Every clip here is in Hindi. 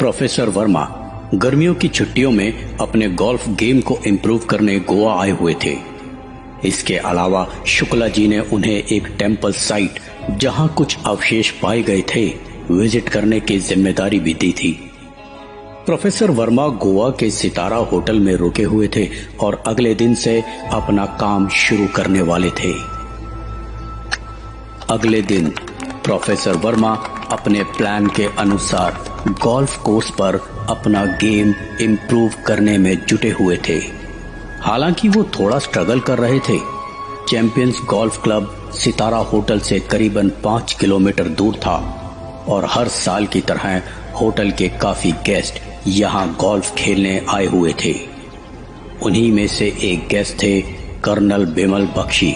प्रोफेसर वर्मा गर्मियों की छुट्टियों में अपने गोल्फ गेम को इम्प्रूव करने गोवा आए हुए थे। इसके अलावा शुक्ला जी ने उन्हें एक टेम्पल साइट जहां कुछ अवशेष पाए गए थे विजिट करने की जिम्मेदारी भी दी थी। प्रोफेसर वर्मा गोवा के सितारा होटल में रुके हुए थे और अगले दिन से अपना काम शुरू करने वाले थे। अगले दिन प्रोफेसर वर्मा अपने प्लान के अनुसार गोल्फ कोर्स पर अपना गेम इम्प्रूव करने में जुटे हुए थे। हालांकि वो थोड़ा स्ट्रगल कर रहे थे। चैंपियंस गोल्फ क्लब सितारा होटल से करीबन 5 किलोमीटर दूर था और हर साल की तरह होटल के काफी गेस्ट यहाँ गोल्फ खेलने आए हुए थे। उन्हीं में से एक गेस्ट थे कर्नल बिमल बख्शी।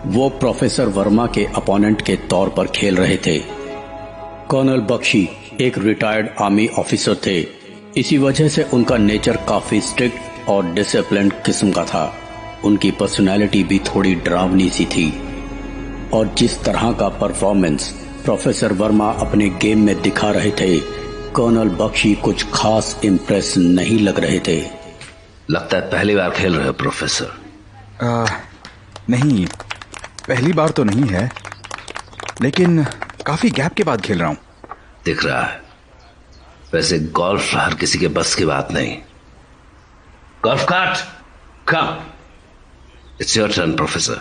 वो प्रोफेसर वर्मा के अपोनेंट के तौर पर खेल रहे थे। कर्नल बख्शी एक रिटायर्ड आर्मी ऑफिसर थे। इसी वजह से उनका नेचर काफी स्ट्रिक्ट और डिसिप्लिन्ड किस्म का था। उनकी पर्सनालिटी भी थोड़ी डरावनी सी थी और जिस तरह का परफॉर्मेंस प्रोफेसर वर्मा अपने गेम में दिखा रहे थे, कर्नल बख्शी कुछ खास इम्प्रेस नहीं लग रहे थे। लगता है पहली बार खेल रहे हो प्रोफेसर? नहीं, पहली बार तो नहीं है, लेकिन काफी गैप के बाद खेल रहा हूं। दिख रहा है। वैसे गोल्फ हर किसी के बस की बात नहीं। Golf cart, come. It's your turn professor.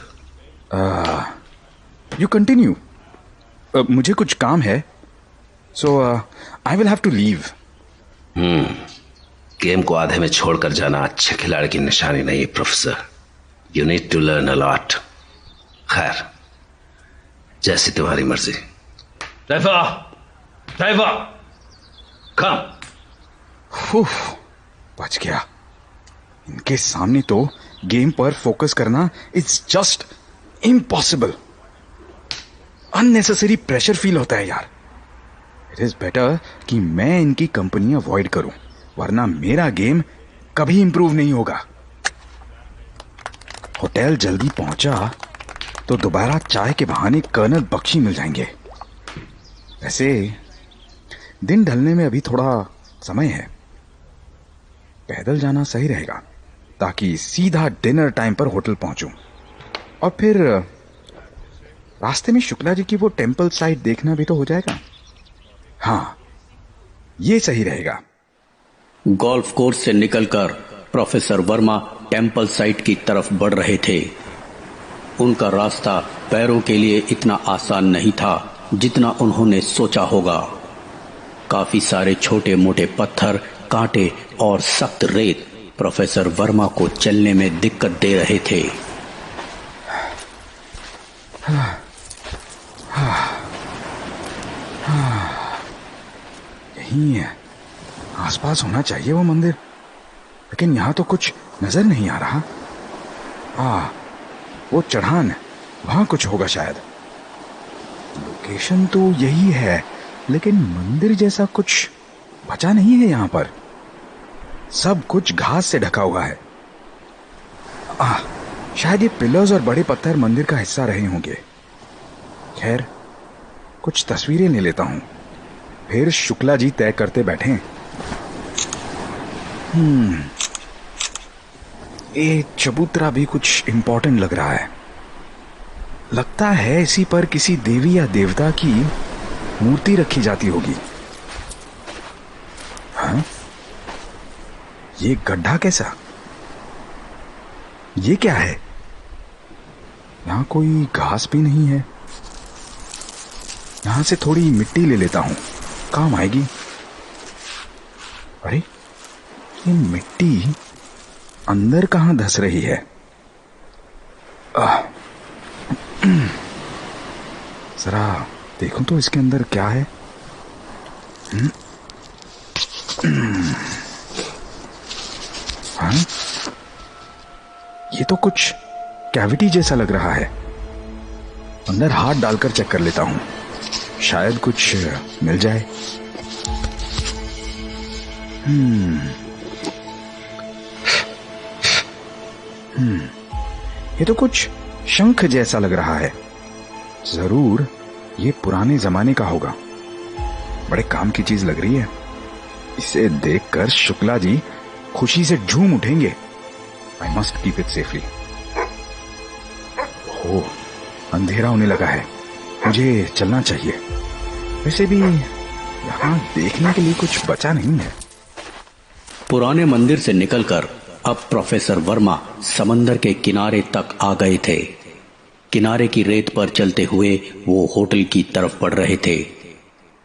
You continue. मुझे कुछ काम है, so I will have to leave. Game को आधे में छोड़कर जाना अच्छे खिलाड़ी की निशानी नहीं है professor. You need to learn a lot. खैर, जैसी तुम्हारी मर्जी। Driver, come. बच गया। इनके सामने तो गेम पर फोकस करना it's just impossible. Unnecessary pressure feel होता है यार। इट इज बेटर कि मैं इनकी कंपनी अवॉइड करूं, वरना मेरा गेम कभी इंप्रूव नहीं होगा। होटल जल्दी पहुंचा तो दोबारा चाय के बहाने कर्नल बख्शी मिल जाएंगे। वैसे दिन ढलने में अभी थोड़ा समय है। पैदल जाना सही रहेगा ताकि सीधा डिनर टाइम पर होटल पहुंचूं और फिर रास्ते में शुक्ला जी की वो टेम्पल साइट देखना भी तो हो जाएगा। हाँ, ये सही रहेगा। गोल्फ कोर्स से निकलकर प्रोफेसर वर्मा टेम्पल साइट की तरफ बढ़ रहे थे। उनका रास्ता पैरों के लिए इतना आसान नहीं था जितना उन्होंने सोचा होगा। काफी सारे छोटे मोटे पत्थर, कांटे और सख्त रेत प्रोफेसर वर्मा को चलने में दिक्कत दे रहे थे। यहीं आसपास होना चाहिए वो मंदिर, लेकिन यहां तो कुछ नजर नहीं आ रहा। वो चढ़ान, वहां कुछ होगा शायद। लोकेशन तो यही है, लेकिन मंदिर जैसा कुछ बचा नहीं है यहां पर। सब कुछ घास से ढका हुआ है। शायद ये पिलर्स और बड़े पत्थर मंदिर का हिस्सा रहे होंगे। खैर, कुछ तस्वीरें ले लेता हूं, फिर शुक्ला जी तय करते बैठे। ये चबूतरा भी कुछ इंपॉर्टेंट लग रहा है। लगता है इसी पर किसी देवी या देवता की मूर्ति रखी जाती होगी। हाँ? ये गड्ढा कैसा? ये क्या है? यहां कोई घास भी नहीं है। यहां से थोड़ी मिट्टी ले लेता हूं, काम आएगी। अरे, ये मिट्टी अंदर कहां धस रही है? जरा देखूं तो इसके अंदर क्या है। हाँ? ये तो कुछ कैविटी जैसा लग रहा है। अंदर हाथ डालकर चेक कर लेता हूं, शायद कुछ मिल जाए। ये तो कुछ शंख जैसा लग रहा है। जरूर ये पुराने जमाने का होगा। बड़े काम की चीज लग रही है। इसे देखकर शुक्ला जी खुशी से झूम उठेंगे। I must keep it safely. हो, अंधेरा होने लगा है, मुझे चलना चाहिए। वैसे भी यहां देखने के लिए कुछ बचा नहीं है। पुराने मंदिर से निकलकर अब प्रोफेसर वर्मा समंदर के किनारे तक आ गए थे। किनारे की रेत पर चलते हुए वो होटल की तरफ बढ़ रहे थे।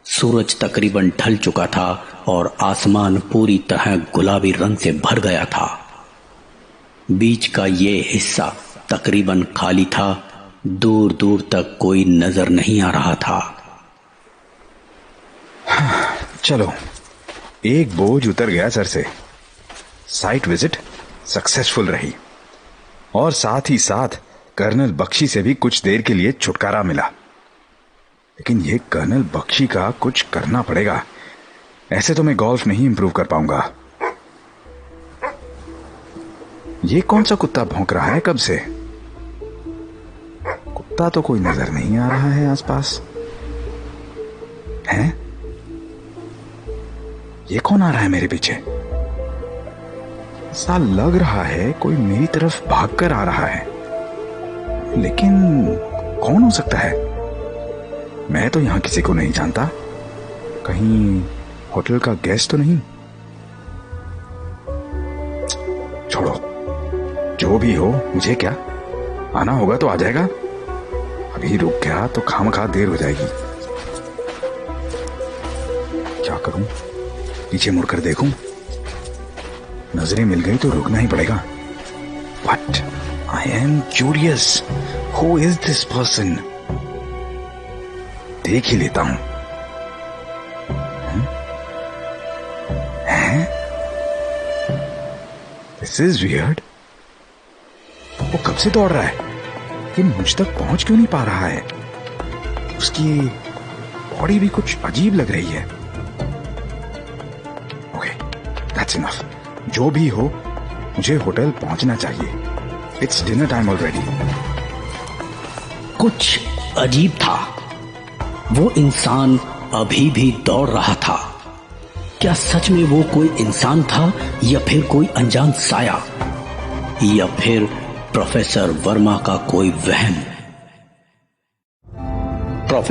सूरज तकरीबन ढल चुका था और आसमान पूरी तरह गुलाबी रंग से भर गया था। बीच का ये हिस्सा तकरीबन खाली था, दूर दूर तक कोई नजर नहीं आ रहा था। चलो, एक बोझ उतर गया सर से। साइट विजिट सक्सेसफुल रही और साथ ही साथ कर्नल बख्शी से भी कुछ देर के लिए छुटकारा मिला। लेकिन ये कर्नल बख्शी का कुछ करना पड़ेगा, ऐसे तो मैं गोल्फ नहीं इंप्रूव कर पाऊंगा। ये कौन सा कुत्ता भौंक रहा है कब से? कुत्ता तो कोई नजर नहीं आ रहा है आसपास। हैं? ये कौन आ रहा है मेरे पीछे? ऐसा लग रहा है कोई मेरी तरफ भागकर आ रहा है, लेकिन कौन हो सकता है? मैं तो यहां किसी को नहीं जानता। कहीं होटल का गेस्ट तो नहीं? छोड़ो, जो भी हो, मुझे क्या, आना होगा तो आ जाएगा। अभी रुक गया तो खामखा देर हो जाएगी। क्या करूं? पीछे मुड़कर देखूं? नजरें मिल गई तो रुकना ही पड़ेगा। But I am curious. Who is this person? देख ही लेता हूं। हैं? This is weird. वो कब से दौड़ रहा है? ये मुझ तक पहुंच क्यों नहीं पा रहा है? उसकी बॉडी भी कुछ अजीब लग रही है। Okay, that's enough. जो भी हो, मुझे होटल पहुंचना चाहिए। It's dinner time already. कुछ अजीब था। वो इंसान अभी भी दौड़ रहा था। क्या सच में वो कोई इंसान था या फिर कोई अनजान साया, या फिर प्रोफेसर वर्मा का कोई वहम?